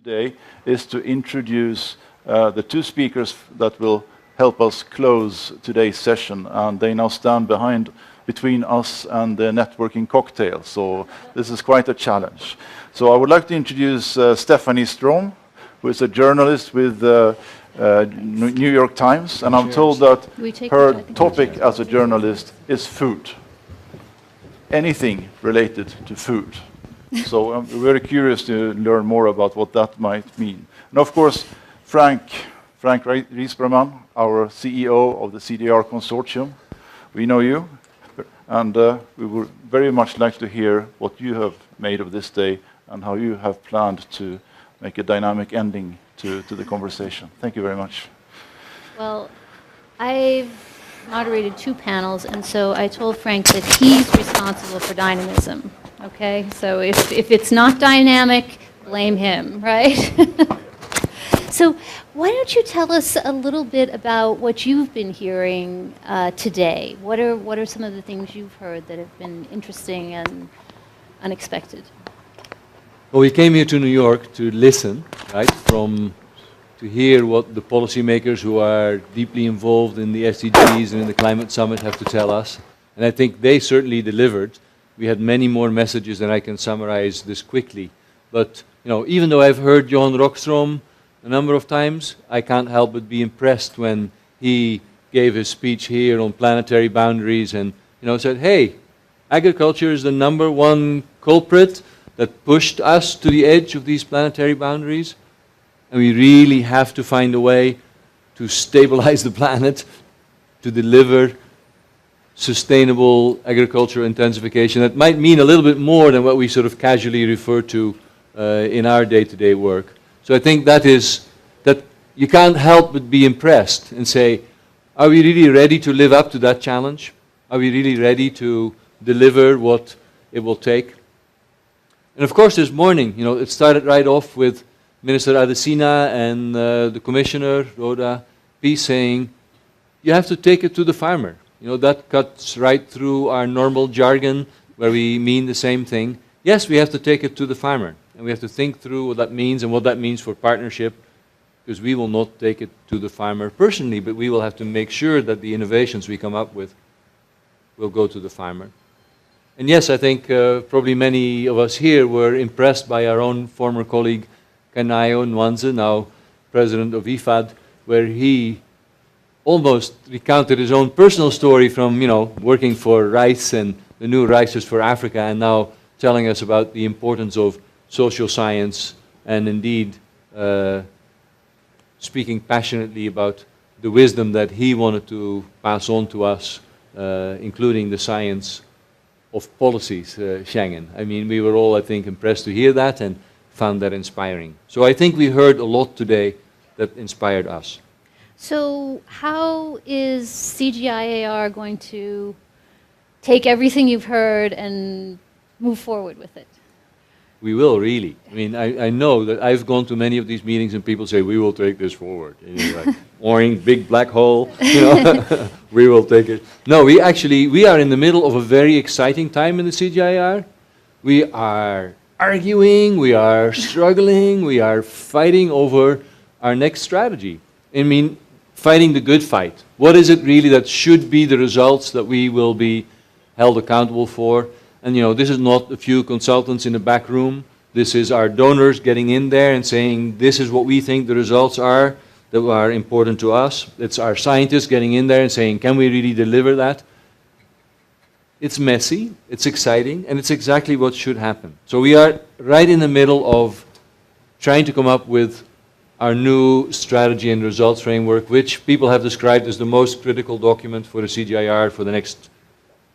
today is to introduce the two speakers that will help us close today's session, and they now stand between us and the networking cocktail, so this is quite a challenge. So I would like to introduce Stephanie Strom, who is a journalist with New York Times, and I'm told that her topic as a journalist is food. Anything related to food. So I'm very curious to learn more about what that might mean. And of course, Frank Rijsberman, our CEO of the CGIAR Consortium. We know you, and we would very much like to hear what you have made of this day and how you have planned to make a dynamic ending to the conversation. Thank you very much. Well, I've moderated 2 panels, and so I told Frank that he's responsible for dynamism. Okay, so if it's not dynamic, blame him, right? So why don't you tell us a little bit about what you've been hearing today? What are some of the things you've heard that have been interesting and unexpected? Well, we came here to New York to listen, right, to hear what the policymakers who are deeply involved in the SDGs and in the climate summit have to tell us. And I think they certainly delivered. We had many more messages than I can summarize this quickly. But even though I've heard John Rockstrom a number of times, I can't help but be impressed when he gave his speech here on planetary boundaries and said, hey, agriculture is the #1 culprit that pushed us to the edge of these planetary boundaries, and we really have to find a way to stabilize the planet, to deliver sustainable agricultural intensification. That might mean a little bit more than what we sort of casually refer to in our day-to-day work. So I think that you can't help but be impressed and say, are we really ready to live up to that challenge? Are we really ready to deliver what it will take? And of course this morning, it started right off with Minister Adesina and the Commissioner, Rhoda P, saying, you have to take it to the farmer. That cuts right through our normal jargon where we mean the same thing. Yes, we have to take it to the farmer. And we have to think through what that means and what that means for partnership, because we will not take it to the farmer personally, but we will have to make sure that the innovations we come up with will go to the farmer. And yes, I think probably many of us here were impressed by our own former colleague, Kanayo Nwanze, now president of IFAD, where he almost recounted his own personal story from, working for rice and the new Rices for Africa, and now telling us about the importance of social science and indeed speaking passionately about the wisdom that he wanted to pass on to us, including the science of policies, Schengen. I mean, we were all, I think, impressed to hear that and found that inspiring. So I think we heard a lot today that inspired us. So how is CGIAR going to take everything you've heard and move forward with it? We will, really. I mean, I know that I've gone to many of these meetings and people say, we will take this forward. And you're like, orange, big black hole, we will take it. No, we are in the middle of a very exciting time in the CGIAR. We are arguing, we are struggling, we are fighting over our next strategy. I mean, fighting the good fight. What is it really that should be the results that we will be held accountable for? And this is not a few consultants in the back room. This is our donors getting in there and saying, this is what we think the results are that are important to us. It's our scientists getting in there and saying, can we really deliver that? It's messy, it's exciting, and it's exactly what should happen. So we are right in the middle of trying to come up with our new strategy and results framework, which people have described as the most critical document for the CGIAR for the next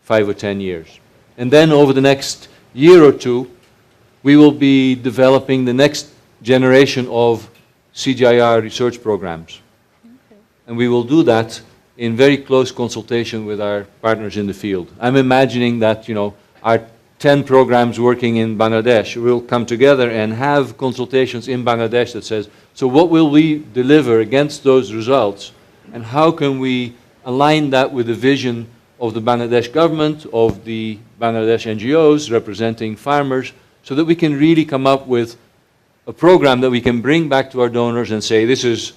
5 or 10 years. And then over the next year or two, we will be developing the next generation of CGIAR research programs. Okay. And we will do that in very close consultation with our partners in the field. I'm imagining that, our 10 programs working in Bangladesh will come together and have consultations in Bangladesh that says, so what will we deliver against those results, and how can we align that with the vision of the Bangladesh government, of the Bangladesh NGOs representing farmers, so that we can really come up with a program that we can bring back to our donors and say, this is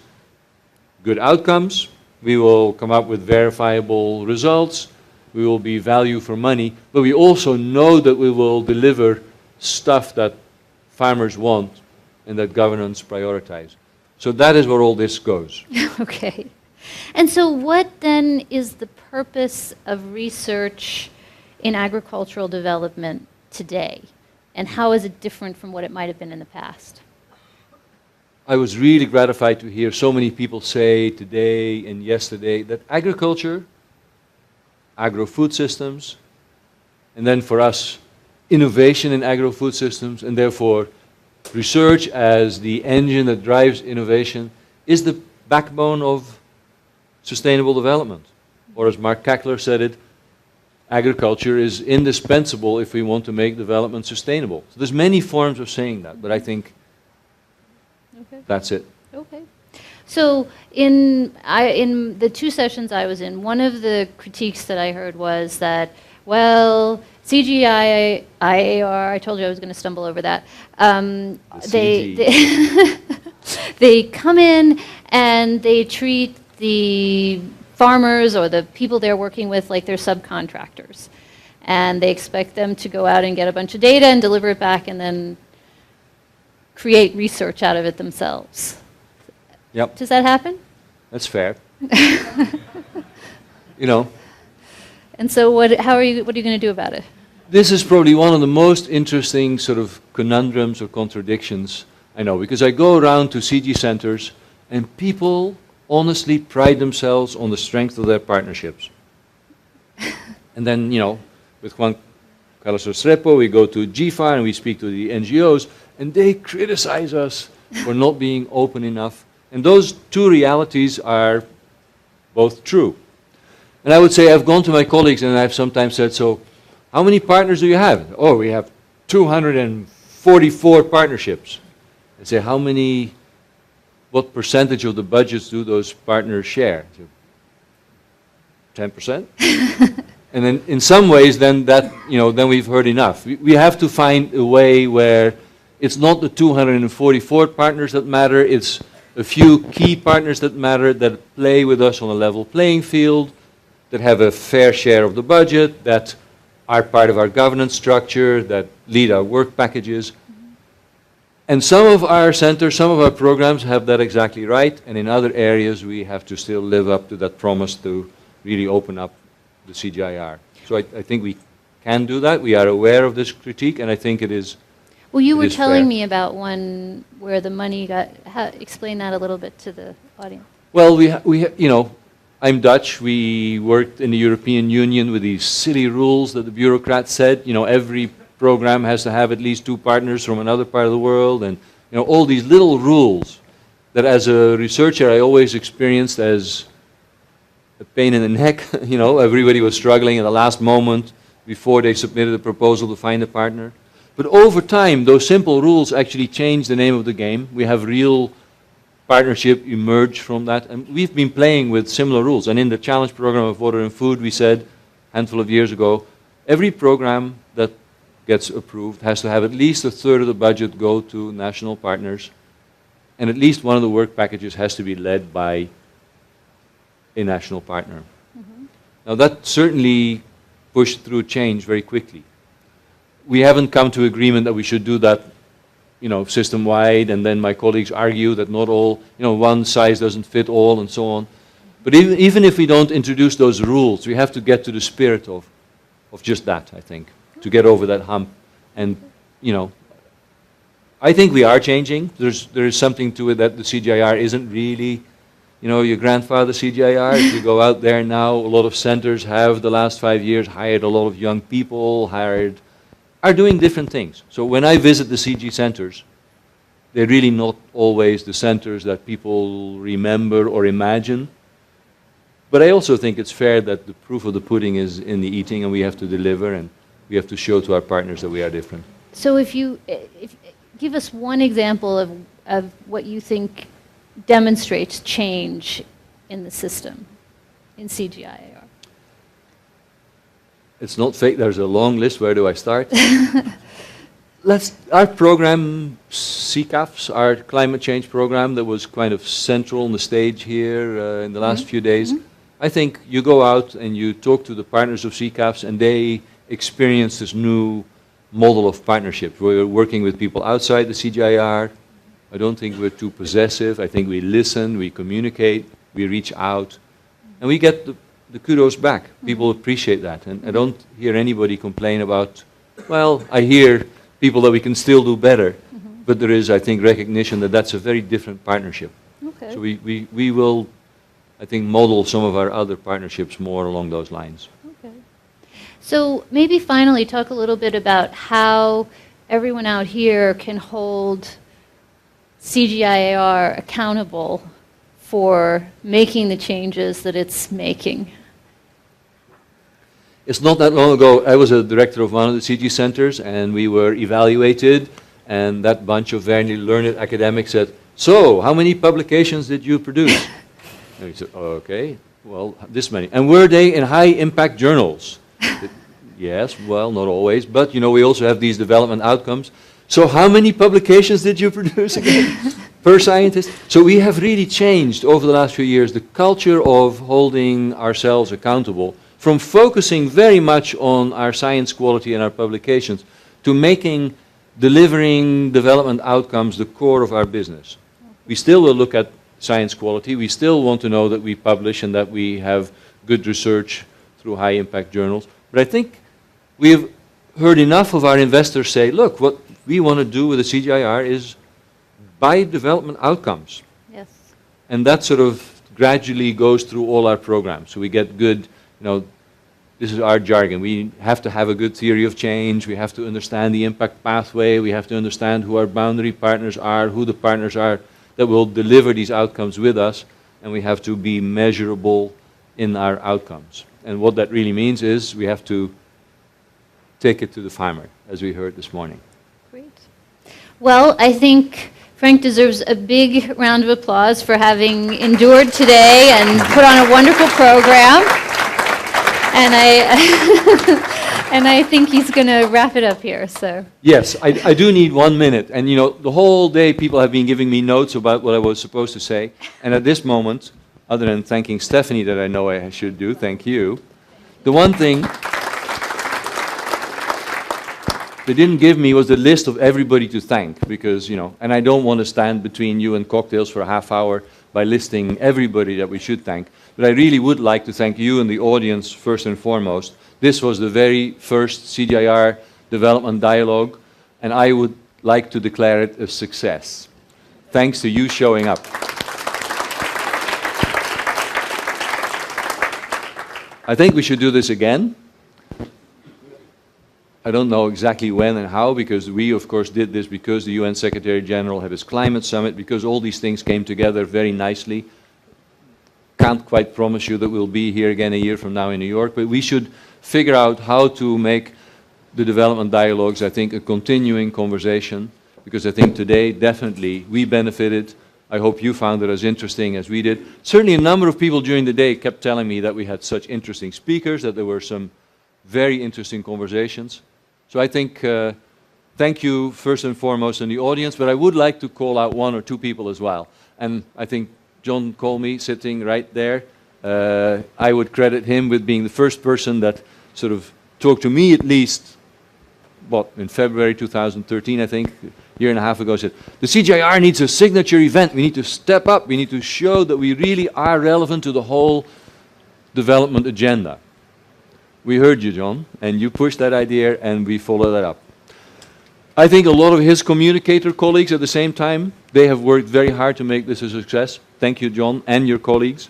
good outcomes, we will come up with verifiable results, we will be value for money, but we also know that we will deliver stuff that farmers want and that governments prioritize. So that is where all this goes. Okay. And so what then is the purpose of research in agricultural development today? And how is it different from what it might have been in the past? I was really gratified to hear so many people say today and yesterday that agriculture, agro-food systems, and then for us, innovation in agro-food systems, and therefore research as the engine that drives innovation, is the backbone of sustainable development. Or as Mark Kackler said it, agriculture is indispensable if we want to make development sustainable. So there's many forms of saying that, but I think that's it. Okay. So in the two sessions I was in, one of the critiques that I heard was that, well, CGIAR, I told you I was going to stumble over that, they come in and they treat the farmers or the people they're working with like they're subcontractors. And they expect them to go out and get a bunch of data and deliver it back and then create research out of it themselves. Yep. Does that happen? That's fair. You know. And so what are you going to do about it? This is probably one of the most interesting sort of conundrums or contradictions I know, because I go around to CG centers and people honestly pride themselves on the strength of their partnerships. And then, you know, with Juan Carlos Restrepo, we go to GFAR and we speak to the NGOs, and they criticize us for not being open enough. And those two realities are both true. And I would say I've gone to my colleagues and I've sometimes said, so how many partners do you have? Oh, we have 244 partnerships. I say, what percentage of the budgets do those partners share? 10%? And then in some ways, then we've heard enough. We have to find a way where it's not the 244 partners that matter, it's a few key partners that matter, that play with us on a level playing field, that have a fair share of the budget, that are part of our governance structure, that lead our work packages. And some of our centers, some of our programs have that exactly right, and in other areas we have to still live up to that promise to really open up the CGIAR. So I think we can do that. We are aware of this critique, and I think it is. Well, you were telling fair. me about one where the money got. Explain that a little bit to the audience. Well, you know, I'm Dutch. We worked in the European Union with these silly rules that the bureaucrats said. You know, every program has to have at least 2 partners from another part of the world, and you know, all these little rules that, as a researcher, I always experienced as a pain in the neck. You know, everybody was struggling at the last moment before they submitted a proposal to find a partner. But over time, those simple rules actually changed the name of the game. We have real partnership emerge from that, and we've been playing with similar rules. And in the challenge program of water and food, we said a handful of years ago, every program that gets approved has to have at least a third of the budget go to national partners, and at least one of the work packages has to be led by a national partner. Mm-hmm. Now that certainly pushed through change very quickly. We haven't come to agreement that we should do that, you know, system-wide, and then my colleagues argue that not all, you know, one size doesn't fit all and so on. But even if we don't introduce those rules, we have to get to the spirit of just that, I think, to get over that hump. And, you know, I think we are changing. There is something to it that the CGIAR isn't really, you know, your grandfather CGIAR. If you go out there now, a lot of centers have the last 5 years hired a lot of young people, are doing different things. So when I visit the CG centers, they're really not always the centers that people remember or imagine. But I also think it's fair that the proof of the pudding is in the eating, and we have to deliver, and we have to show to our partners that we are different. So if give us one example of what you think demonstrates change in the system in CGIAR. It's not fake. There's a long list. Where do I start? Our program, CCAFs, our climate change program that was kind of central on the stage here in the last few days, I think you go out and you talk to the partners of CCAFs and they experience this new model of partnership. We're working with people outside the CGIAR. I don't think we're too possessive. I think we listen, we communicate, we reach out, and we get the kudos back. People appreciate that. And I don't hear anybody complain about, well, I hear people that we can still do better, but there is, I think, recognition that that's a very different partnership. Okay. So we will, I think, model some of our other partnerships more along those lines. Okay. So maybe finally talk a little bit about how everyone out here can hold CGIAR accountable for making the changes that it's making. It's not that long ago, I was a director of one of the CG centers, and we were evaluated, and that bunch of very learned academics said, so, how many publications did you produce? And we said, okay, well, this many. And were they in high-impact journals? Yes, well, not always, but, you know, we also have these development outcomes. So how many publications did you produce again per scientist? So we have really changed over the last few years the culture of holding ourselves accountable, from focusing very much on our science quality and our publications to making delivering development outcomes the core of our business. We still will look at science quality. We still want to know that we publish and that we have good research through high impact journals. But I think we have heard enough of our investors say, look, what we want to do with the CGIAR is buy development outcomes. Yes. And that sort of gradually goes through all our programs. So we get good, you know, this is our jargon. We have to have a good theory of change. We have to understand the impact pathway. We have to understand who our boundary partners are, who the partners are that will deliver these outcomes with us. And we have to be measurable in our outcomes. And what that really means is we have to take it to the farmer, as we heard this morning. Great. Well, I think Frank deserves a big round of applause for having endured today and put on a wonderful program. And I think he's going to wrap it up here. So yes, I do need 1 minute. And you know, the whole day people have been giving me notes about what I was supposed to say. And at this moment, other than thanking Stephanie that I know I should do, thank you. The one thing they didn't give me was the list of everybody to thank, because, you know, and I don't want to stand between you and cocktails for a half hour by listing everybody that we should thank. But I really would like to thank you and the audience first and foremost. This was the very first CGIAR Development Dialogue, and I would like to declare it a success. Thanks to you showing up. I think we should do this again. I don't know exactly when and how, because we, of course, did this because the UN Secretary General had his climate summit, because all these things came together very nicely. Can't quite promise you that we'll be here again a year from now in New York, but we should figure out how to make the development dialogues, I think, a continuing conversation, because I think today, definitely, we benefited. I hope you found it as interesting as we did. Certainly a number of people during the day kept telling me that we had such interesting speakers, that there were some very interesting conversations. So I think, thank you first and foremost in the audience, but I would like to call out one or two people as well. And I think John Colmy, sitting right there, I would credit him with being the first person that sort of talked to me, at least, what, in February 2013, I think, a year and a half ago, said, the CGIAR needs a signature event. We need to step up. We need to show that we really are relevant to the whole development agenda. We heard you, John, and you pushed that idea, and we followed that up. I think a lot of his communicator colleagues at the same time, they have worked very hard to make this a success. Thank you, John, and your colleagues.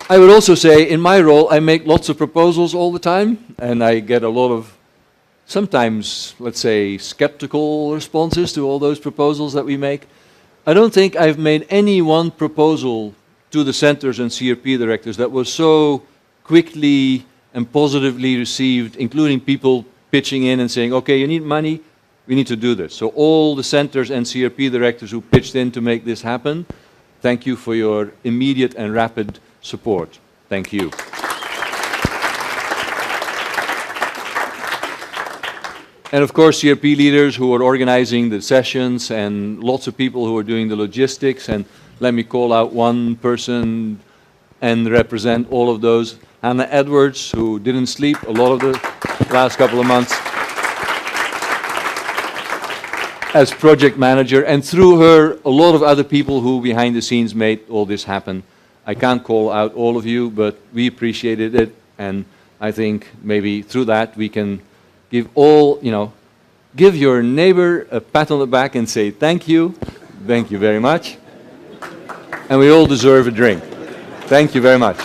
I would also say, in my role, I make lots of proposals all the time, and I get a lot of, sometimes, let's say, skeptical responses to all those proposals that we make. I don't think I've made any one proposal to the centers and CRP directors that was so quickly and positively received, including people pitching in and saying, okay, you need money, we need to do this. So all the centers and CRP directors who pitched in to make this happen, thank you for your immediate and rapid support. Thank you. And of course, CRP leaders who are organizing the sessions, and lots of people who are doing the logistics. And let me call out one person and represent all of those. Hannah Edwards, who didn't sleep a lot of the last couple of months as project manager, and through her, a lot of other people who behind the scenes made all this happen. I can't call out all of you, but we appreciated it, and I think maybe through that we can give all, give your neighbor a pat on the back and say thank you very much, and we all deserve a drink. Thank you very much.